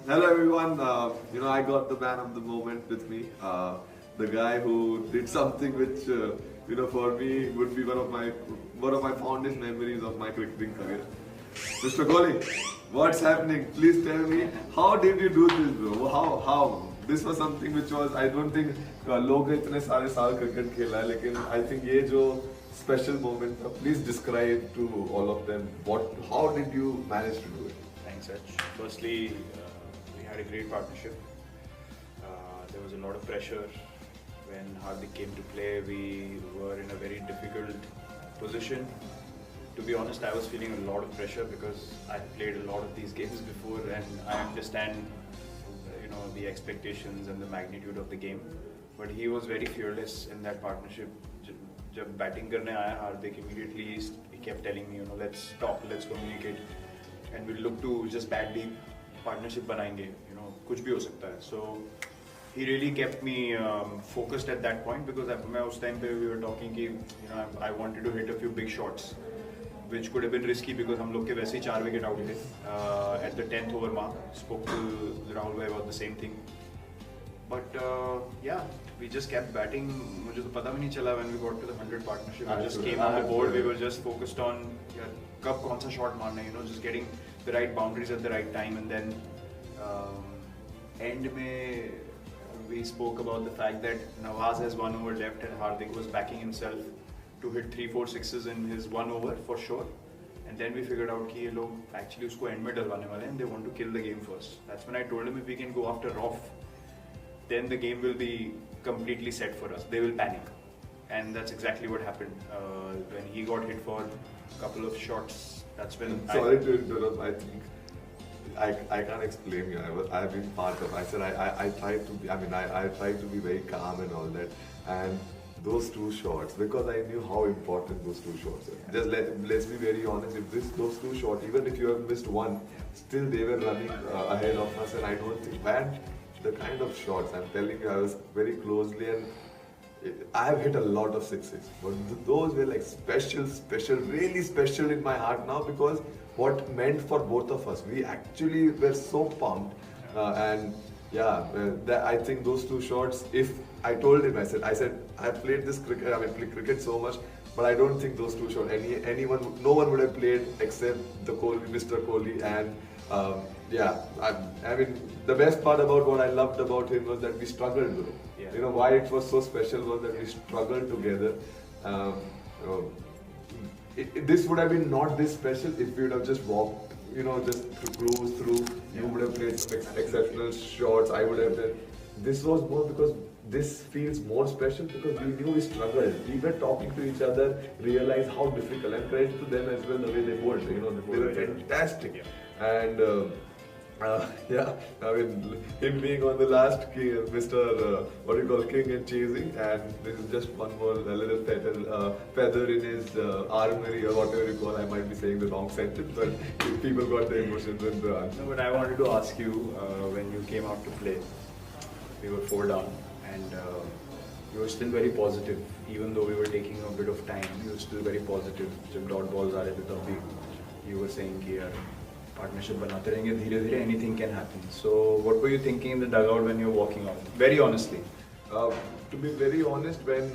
Hello everyone. I got the man of the moment with me. The guy who did something which, for me would be one of my fondest memories of my cricketing career. Mr. Kohli, what's happening? Please tell me, how did you do this, bro? How? This was something which was, I don't think लोग इतने सारे साल cricket खेला है, लेकिन I think ये जो special moment था, please describe to all of them how did you manage to do it? Thanks, Raj. Firstly, we had a great partnership. There was a lot of pressure when Hardik came to play. We were in a very difficult position. To be honest, I was feeling a lot of pressure because I played a lot of these games before, and I understand, the expectations and the magnitude of the game. But he was very fearless in that partnership. जब batting करने आया हार्दिक, immediately he kept telling me, let's talk, let's communicate, and we'll look to just badly partnership बनाएंगे, कुछ भी हो सकता है. So he really kept me focused at that point because मैं उस time पे we were talking कि I wanted to hit a few big shots, which could have been risky because हम लोग के वैसे ही 4 wicket out थे. At the 10th over mark, spoke to Rahul bhai about the same thing. But we just kept batting. मुझे तो पता भी नहीं चला when we got to the 100 partnership. We just came on the board. We were just focused on कब कौन सा shot मारना है, just getting the right boundaries at the right time. And then end में we spoke about the fact that Nawaz has 1 over left and Hardik was backing himself to hit 3-4 sixes in his 1 over for sure. And then we figured out कि ये लोग actually उसको end में डलवाने वाले हैं and they want to kill the game first. That's when I told him if we can go after off, then the game will be completely set for us. They will panic. And that's exactly what happened. When he got hit for a couple of shots, that's when Sorry to interrupt, I think I can't explain you. I've been part of. I said I tried to be. I tried to be very calm and all that. And those 2 shots, because I knew how important those 2 shots are. Just let's be very honest. If those 2 shots, even if you have missed one, still they were running ahead of us. And I don't think, man, the kind of shots I'm telling you, I was very closely and I have hit a lot of sixes, but those were like special, really special in my heart now because what meant for both of us. We actually were so pumped, I think those 2 shots. If I told him, I said I've played this cricket. I mean, cricket so much, but I don't think those 2 shots. No one would have played except Mr. Kohli, and I mean, the best part about what I loved about him was that we struggled, bro. Yeah. Why it was so special was that we struggled together. This would have been not this special if we would have just walked, just to cruise through. Yeah. You would have played some exceptional shots. I would have done. This was more because this feels more special because we knew we struggled. We were talking to each other, realized how difficult, and credit to them as well the way they bowled. They were fantastic. Yeah. And I mean, him being on the last king, Mr. King and chasing, and this is just one more little feather in his armory or whatever you call. I might be saying the wrong sentence, but people got the emotions and the answer. No, but I wanted to ask you, when you came out to play, we were 4 down, and you were still very positive, even though we were taking a bit of time. You were still very positive. जब dot balls आ रहे थे तब भी you were saying कि यार partnership बनाते रहेंगे धीरे-धीरे anything can happen. So what were you thinking in the dugout when you were walking off? Very honestly. To be very honest, when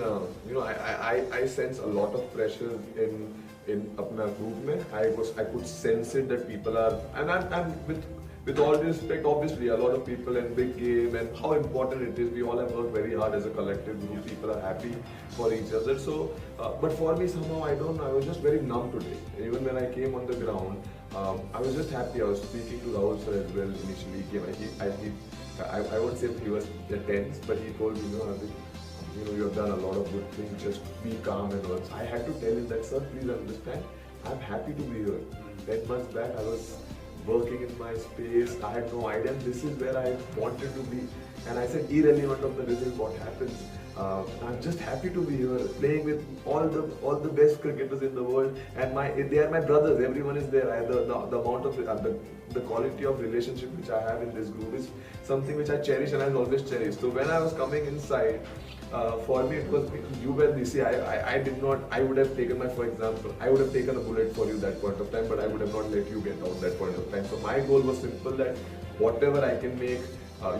I sense a lot of pressure in अपना group में, I could sense it that people are, and I'm with all due respect, obviously a lot of people in big game and how important it is. We all have worked very hard as a collective group. People are happy for each other. So, but for me somehow I was just very numb today. Even when I came on the ground, I was just happy. I was speaking to Rahul sir as well initially. I won't say he was tense, but he told me, you have done a lot of good things. Just be calm and all. I had to tell him that, sir, please understand. I'm happy to be here. 10 months back, I was working in my space. I had no idea. This is where I wanted to be. And I said, irrelevant of the result, what happens. I'm just happy to be here, playing with all the best cricketers in the world, and they are my brothers. Everyone is there. The amount of the quality of relationship which I have in this group is something which I cherish and I'll always cherish. So when I was coming inside, for me it was you were busy. I did not. I would have taken for example, I would have taken a bullet for you that point of time, but I would have not let you get out that point of time. So my goal was simple, that whatever I can make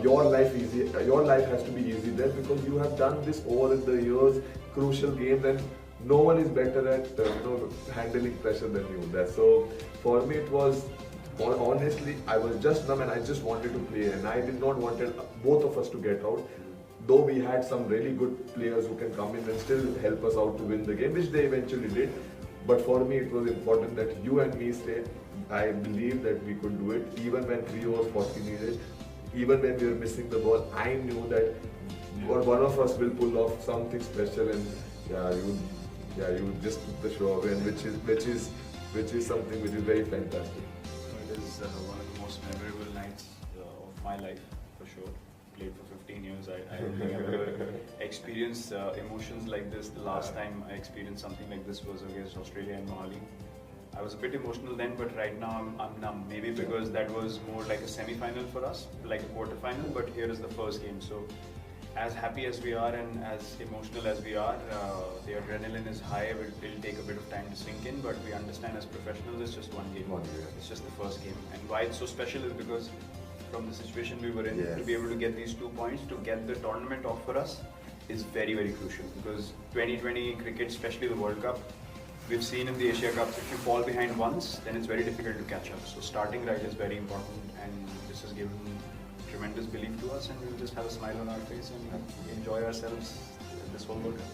your life easy, your life has to be easy there, because you have done this over the years, crucial games, and no one is better at handling pressure than you there. So for me it was, honestly, I was just numb and I just wanted to play, and I did not wanted both of us to get out. Though we had some really good players who can come in and still help us out to win the game, which they eventually did. But for me it was important that you and me stayed. I believe that we could do it, even when 3 overs 40 needed. Even when we were missing the ball, I knew that one of us will pull off something special, and you just took the show away, and which is something which is very fantastic. It is one of the most memorable nights of my life, for sure. Played for 15 years. I don't think I've ever experienced emotions like this. The last time I experienced something like this was against Australia in Mohali. I was a bit emotional then, but right now I'm numb. Maybe because that was more like a semi-final for us, like a quarter-final, but here is the first game. So as happy as we are and as emotional as we are, the adrenaline is high. It'll take a bit of time to sink in, but we understand as professionals it's just one game. It's just the first game. And why it's so special is because from the situation we were in, to be able to get these 2 points, to get the tournament off for us, is very, very crucial. Because 2020 cricket, especially the World Cup, we've seen in the Asia Cups, if you fall behind once, then it's very difficult to catch up. So starting right is very important, and this has given tremendous belief to us, and we'll just have a smile on our face and enjoy ourselves this whole World Cup.